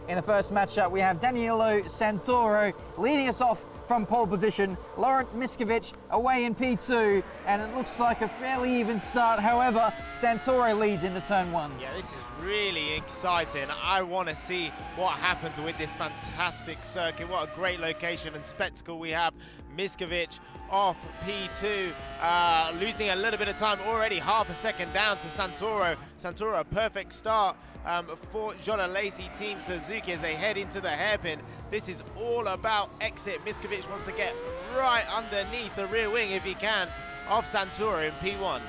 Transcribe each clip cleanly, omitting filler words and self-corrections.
In the first matchup, we have Danilo Santoro leading us off from pole position. Laurent Miskovic away in P2, and it looks like a fairly even start. However, Santoro leads into turn 1. Yeah, this is really exciting. I want to see what happens with this fantastic circuit. What a great location and spectacle we have. Miskovic off P2, losing a little bit of time already, half a second down to Santoro. Santoro, a perfect start for Alesi Team Suzuki as they head into the hairpin. This is all about exit. Miskovic wants to get right underneath the rear wing if he can of Santoro in P1.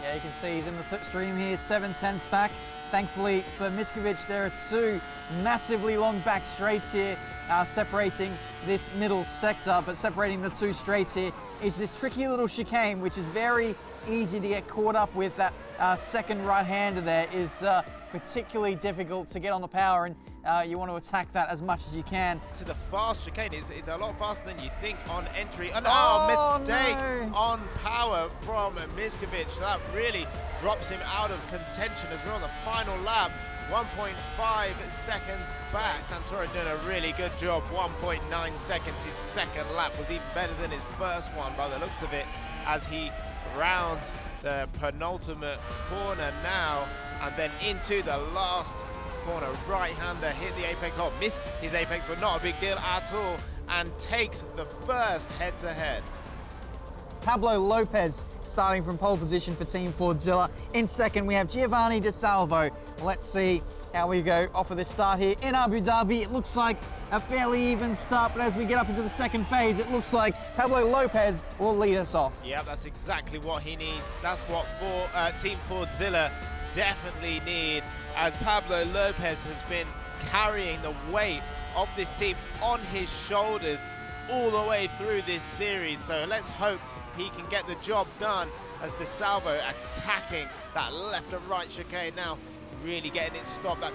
Yeah, you can see he's in the slipstream here, 7/10 back. Thankfully for Miskovic, there are two massively long back straights here separating this middle sector, but separating the two straights here is this tricky little chicane, which is very easy to get caught up with. That second right-hander there is particularly difficult to get on the power, and you want to attack that as much as you can. To the fast chicane is a lot faster than you think on entry. And mistake on power from Miskovic. So that really drops him out of contention as we're on the final lap. 1.5 seconds back. Santoro doing a really good job. 1.9 seconds. His second lap was even better than his first one by the looks of it, as he rounds the penultimate corner now, and then into the last corner. Right-hander hit the apex, missed his apex, but not a big deal at all, and takes the first head-to-head. Pablo Lopez starting from pole position for Team Fordzilla. In second, we have Giovanni De Salvo. Let's see how we go off of this start here in Abu Dhabi. It looks like a fairly even start, but as we get up into the second phase, it looks like Pablo Lopez will lead us off. Yeah, that's exactly what he needs. That's what Team Fordzilla definitely need, as Pablo Lopez has been carrying the weight of this team on his shoulders all the way through this series. So let's hope he can get the job done, as De Salvo attacking that left and right chicane now, really getting it stopped. That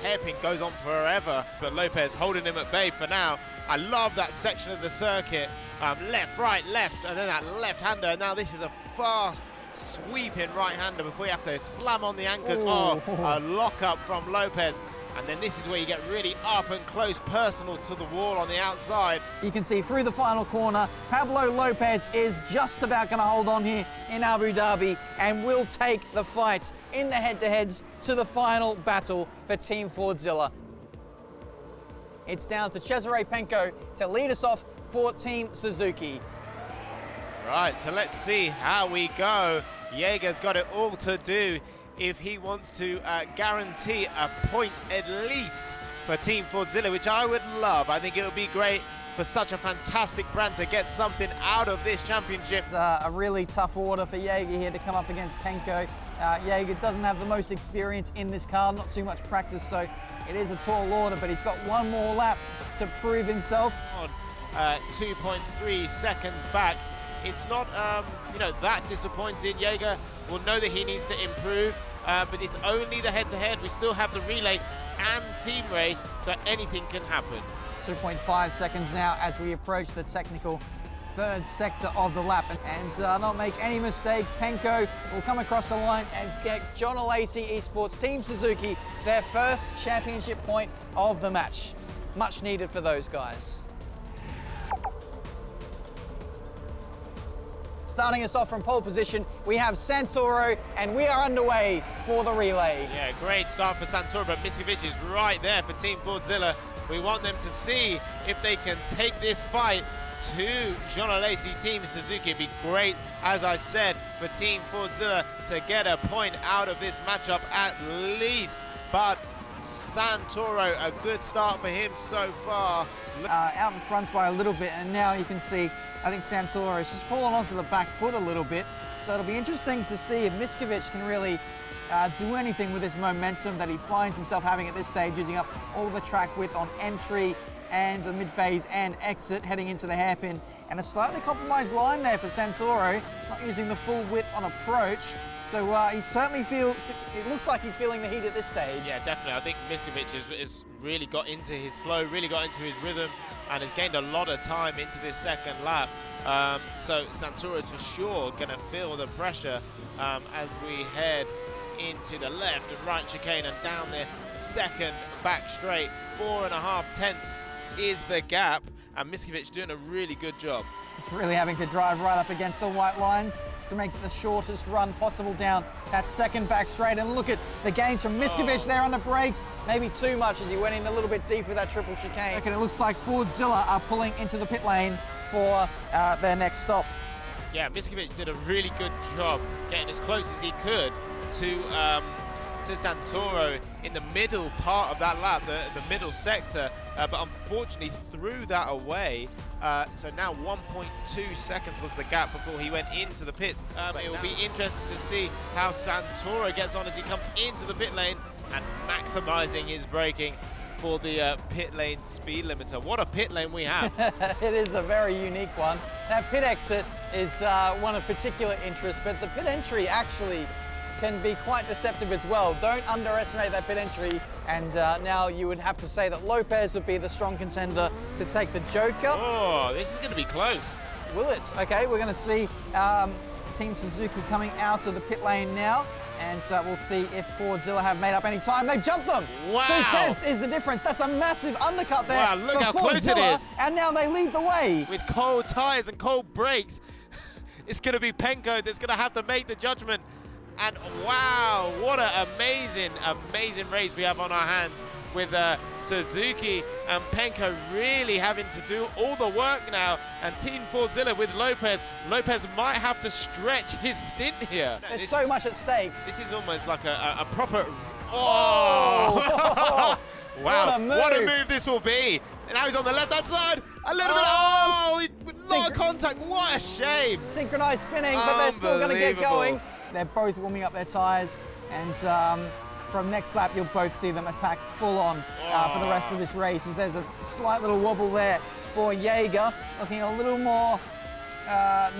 hairpin goes on forever, but Lopez holding him at bay for now. I love that section of the circuit. Left, right, left, and then that left-hander. Now this is a fast, sweeping right-hander before you have to slam on the anchors. A lock-up from Lopez. And then this is where you get really up and close, personal to the wall on the outside. You can see through the final corner, Pablo Lopez is just about going to hold on here in Abu Dhabi and will take the fight in the head-to-heads to the final battle for Team Fordzilla. It's down to Cesare Penco to lead us off for Team Suzuki. Right, so let's see how we go. Jaeger's got it all to do if he wants to guarantee a point at least for Team Fordzilla, which I would love. I think it would be great for such a fantastic brand to get something out of this championship. It's a really tough order for Jaeger here to come up against Penco. Jaeger doesn't have the most experience in this car, not too much practice, so it is a tall order, but he's got one more lap to prove himself. On 2.3 seconds back. It's not, that disappointing. Jaeger will know that he needs to improve, but it's only the head-to-head. We still have the relay and team race, so anything can happen. 2.5 seconds now as we approach the technical third sector of the lap, and not make any mistakes. Penco will come across the line and get John Alesi Esports Team Suzuki their first championship point of the match. Much needed for those guys. Starting us off from pole position, we have Santoro, and we are underway for the relay. Yeah, great start for Santoro, but Miskovic is right there for Team Fordzilla. We want them to see if they can take this fight to John Alesi Team Suzuki. It'd be great, as I said, for Team Fordzilla to get a point out of this matchup at least. But Santoro, a good start for him so far. Out in front by a little bit, and now you can see, I think Santoro has just fallen onto the back foot a little bit. So it'll be interesting to see if Miskovic can really do anything with this momentum that he finds himself having at this stage, using up all the track width on entry and the mid-phase and exit, heading into the hairpin. And a slightly compromised line there for Santoro, not using the full width on approach. So he certainly feels, it looks like he's feeling the heat at this stage. Yeah, definitely. I think Miskovic has really got into his flow, really got into his rhythm, and has gained a lot of time into this second lap. So Santoro is for sure going to feel the pressure as we head into the left and right chicane and down the second back straight. 4.5 tenths is the gap, and Miskovic doing a really good job. It's really having to drive right up against the white lines to make the shortest run possible down that second back straight. And look at the gains from Miskovic there on the brakes. Maybe too much as he went in a little bit deeper that triple chicane. And it looks like Fordzilla are pulling into the pit lane for their next stop. Yeah, Miskovic did a really good job getting as close as he could to Santoro in the middle part of that lap, the middle sector, but unfortunately threw that away. So now 1.2 seconds was the gap before he went into the pits. It will be interesting to see how Santoro gets on as he comes into the pit lane and maximising his braking for the pit lane speed limiter. What a pit lane we have. It is a very unique one. That pit exit is one of particular interest, but the pit entry actually can be quite deceptive as well. Don't underestimate that pit entry. And now you would have to say that Lopez would be the strong contender to take the Joker. Oh, this is going to be close. Will it? Okay, we're going to see Team Suzuki coming out of the pit lane now. And we'll see if Fordzilla have made up any time. They've jumped them. Wow. 2 tenths is the difference. That's a massive undercut there. Wow, look how close it is. And now they lead the way. With cold tyres and cold brakes, it's going to be Penko that's going to have to make the judgment. And wow, what an amazing race we have on our hands with Suzuki and Penko really having to do all the work now. And Team Fordzilla with Lopez. Lopez might have to stretch his stint here. There's so much at stake. This is almost like a proper... Oh! Wow, what a move this will be. And now he's on the left-hand side. A little bit... Oh, not a contact. What a shame. Synchronized spinning, but they're still going to get going. They're both warming up their tyres, and from next lap you'll both see them attack full on for the rest of this race, as there's a slight little wobble there for Jaeger, looking a little more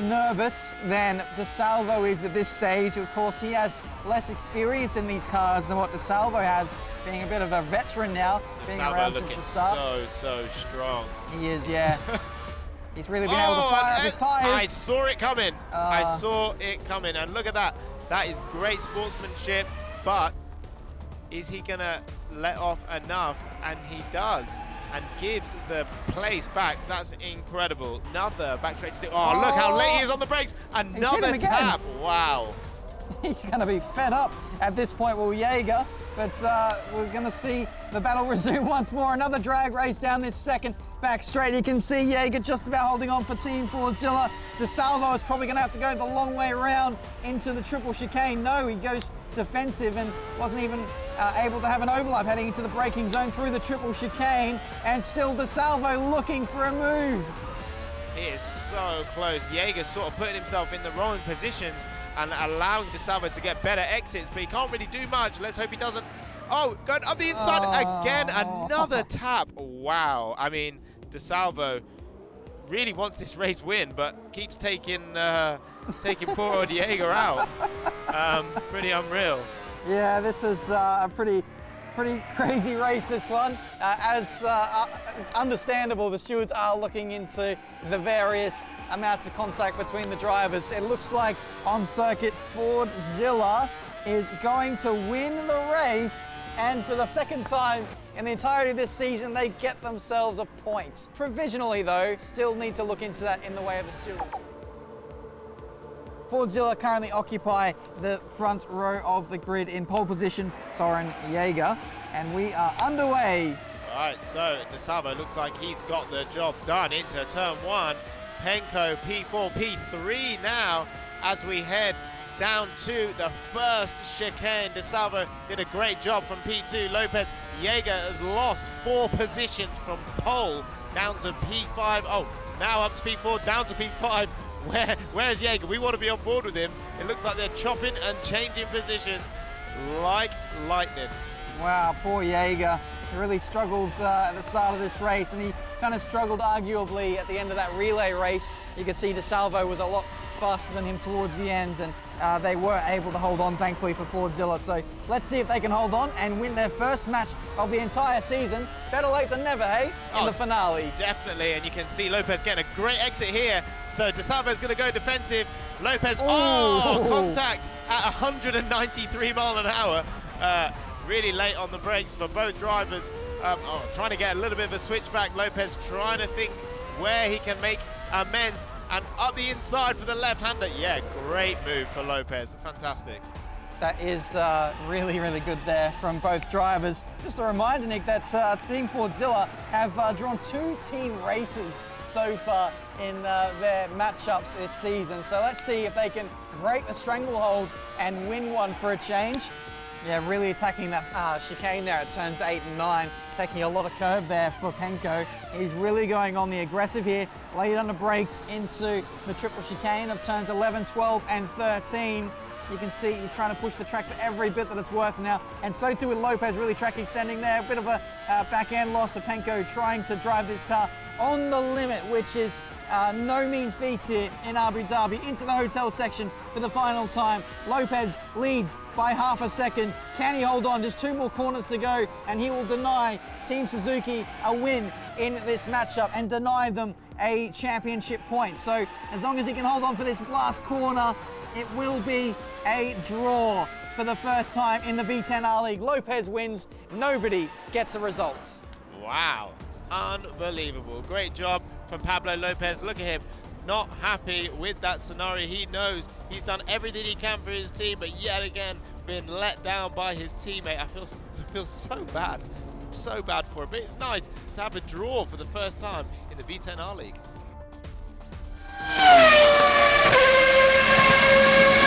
nervous than DeSalvo is at this stage. Of course, he has less experience in these cars than what DeSalvo has, being a bit of a veteran now, being around since the start. So strong. He is, yeah. He's really been able to fire up his tyres. I saw it coming. I saw it coming. And look at that. That is great sportsmanship. But is he going to let off enough? And he does. And gives the place back. That's incredible. Another back straight to do. Oh, look how late he is on the brakes. Another tap. Wow. He's going to be fed up at this point, Will Jaeger. But we're going to see the battle resume once more. Another drag race down this second back straight. You can see Jaeger just about holding on for Team Fordzilla. DeSalvo is probably going to have to go the long way around into the triple chicane. No, he goes defensive and wasn't even able to have an overlap heading into the braking zone through the triple chicane. And still DeSalvo looking for a move. He is so close. Jaeger sort of putting himself in the wrong positions and allowing DeSalvo to get better exits, but he can't really do much. Let's hope he doesn't. Oh, going up the inside again, another tap. Wow. I mean, DeSalvo really wants this race win, but keeps taking poor old Jaeger out. Pretty unreal. Yeah, this is a pretty crazy race, this one. It's understandable, the stewards are looking into the various amounts of contact between the drivers. It looks like on circuit, Fordzilla is going to win the race, and for the second time in the entirety of this season, they get themselves a point. Provisionally though, still need to look into that in the way of the stewards. Fordzilla currently occupy the front row of the grid in pole position, Soren Jaeger, and we are underway. All right, so DeSalvo looks like he's got the job done into turn one. Penko P4, P3 now as we head down to the first chicane. DeSalvo did a great job from P2. Lopez, Jaeger has lost 4 positions from pole down to P5. Oh, now up to P4, down to P5. Where's Jaeger? We want to be on board with him. It looks like they're chopping and changing positions like lightning. Wow, poor Jaeger. He really struggles at the start of this race, and he kind of struggled arguably at the end of that relay race. You could see DeSalvo was a lot faster than him towards the end, and they were able to hold on, thankfully, for Fordzilla. So let's see if they can hold on and win their first match of the entire season. Better late than never, hey, in the finale. Definitely, and you can see Lopez getting a great exit here. So DeSalvo's going to go defensive. Lopez, contact at 193 mile an hour. really late on the brakes for both drivers. Trying to get a little bit of a switchback. Lopez trying to think where he can make amends, and up the inside for the left-hander. Yeah, great move for Lopez, fantastic. That is really, really good there from both drivers. Just a reminder, Nick, that Team Fordzilla have drawn 2 team races so far in their matchups this season. So let's see if they can break the stranglehold and win one for a change. Yeah, really attacking that chicane there at turns 8 and 9, taking a lot of curve there for Penko. He's really going on the aggressive here, laid under brakes into the triple chicane of turns 11, 12 and 13. You can see he's trying to push the track for every bit that it's worth now, and so too with Lopez, really track extending there. A bit of a back end loss of Penko trying to drive this car on the limit, which is no mean feat here in Abu Dhabi, into the hotel section for the final time. Lopez leads by half a second. Can he hold on? Just 2 more corners to go, and he will deny Team Suzuki a win in this matchup and deny them a championship point. So as long as he can hold on for this last corner, it will be a draw for the first time in the V10R League. Lopez wins, nobody gets a result. Wow, unbelievable. Great job from Pablo Lopez. Look at him, not happy with that scenario. He knows he's done everything he can for his team, but yet again been let down by his teammate. I feel so bad for him, but it's nice to have a draw for the first time in the V10R League.